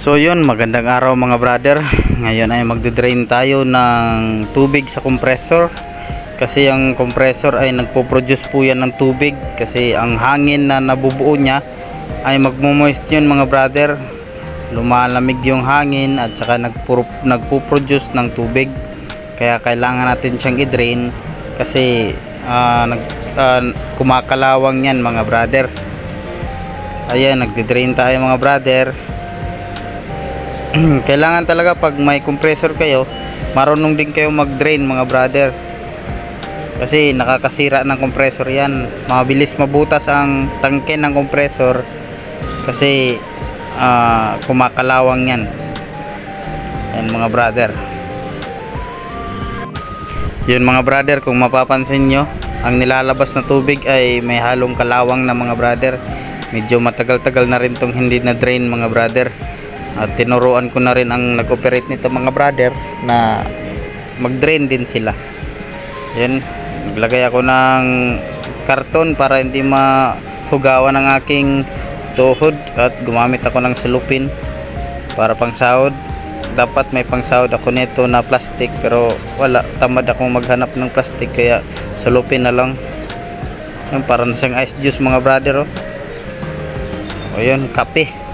So yun, magandang araw mga brother. Ngayon ay magde-drain tayo ng tubig sa compressor. Kasi ang compressor ay nagpo-produce po yan ng tubig. Kasi ang hangin na nabubuo niya ay magmo-moist yun mga brother. Lumalamig yung hangin at saka nagpo-produce ng tubig. Kaya kailangan natin siyang i-drain. Kasi kumakalawang yan mga brother. Ayan, nagde-drain tayo mga brother. Kailangan talaga pag may compressor kayo, marunong din kayo mag-drain mga brother. Kasi nakakasira ng compressor yan. Mabilis mabutas ang tangke ng compressor kasi kumakalawang yan. Yan mga brother. Yun mga brother, kung mapapansin nyo, ang nilalabas na tubig ay may halong kalawang na mga brother. Medyo matagal-tagal na rin tong hindi na drain mga brother. At tinuruan ko na rin ang nag-operate nito mga brother na mag-drain din sila. Yan, naglagay ako ng karton para hindi mahugawan ang aking tuhod at gumamit ako ng salupin para pang sahod. Dapat may pang sahod ako nito na plastic pero wala, tamad akong maghanap ng plastic kaya salupin na lang. Yan, para na siyang ice juice mga brother. O yun, kape.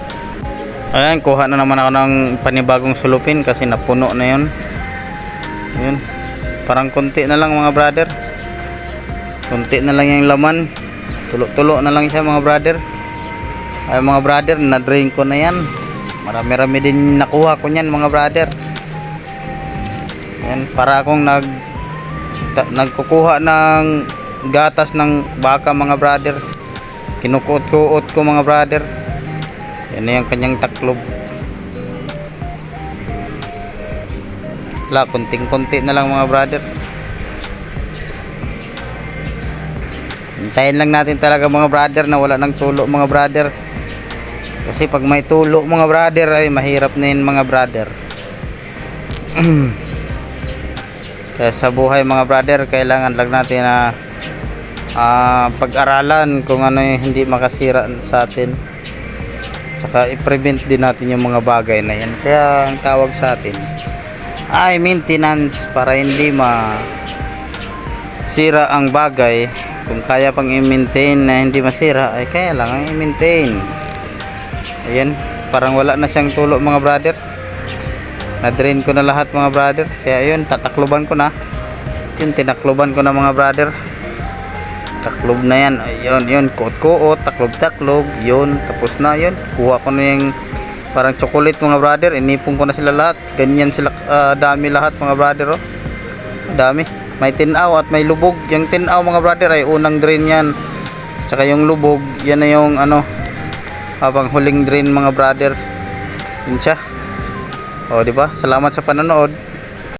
Ayan, kuha na naman ako ng panibagong sulupin kasi napuno na yun. Ayan, parang konti na lang mga brother. Konti na lang yung laman. Tulo-tulo na lang siya mga brother. Ay mga brother, na-drain ko na yan. Marami-rami din nakuha ko niyan mga brother. Ayan, para akong nagkukuha ng gatas ng baka mga brother. Kinukuot-kuot ko mga brother. Yan na yung kanyang taklob. Wala, kunting-kunti na lang mga brother. Hintayin lang natin talaga mga brother na wala ng tulo mga brother. Kasi pag may tulo mga brother ay mahirap na yun mga brother. Kaya sa buhay mga brother, kailangan lang natin na pag-aralan kung ano yung hindi makasira sa atin. Saka i-prevent din natin yung mga bagay na yan. Kaya ang tawag sa atin ay maintenance, para hindi masira ang bagay. Kung kaya pang i-maintain na hindi masira ay kaya lang ang i-maintain. Ayan, parang wala na siyang tulo mga brother. Na-drain ko na lahat mga brother. Kaya yun, tatakloban ko na. Yun, tinakloban ko na mga brother. Taklob na yan. Ayun, yun, kuot-kuot, taklob-taklob. Yun, tapos na yun. Kuha ko na yung parang chocolate mga brother. Inipon ko na sila lahat. Ganyan sila dami lahat mga brother. Oh. Dami. May tinaw at may lubog. Yung tinaw mga brother ay unang drain yan. Tsaka yung lubog, yan na yung habang huling drain mga brother. Yun siya. O, diba? Salamat sa panonood.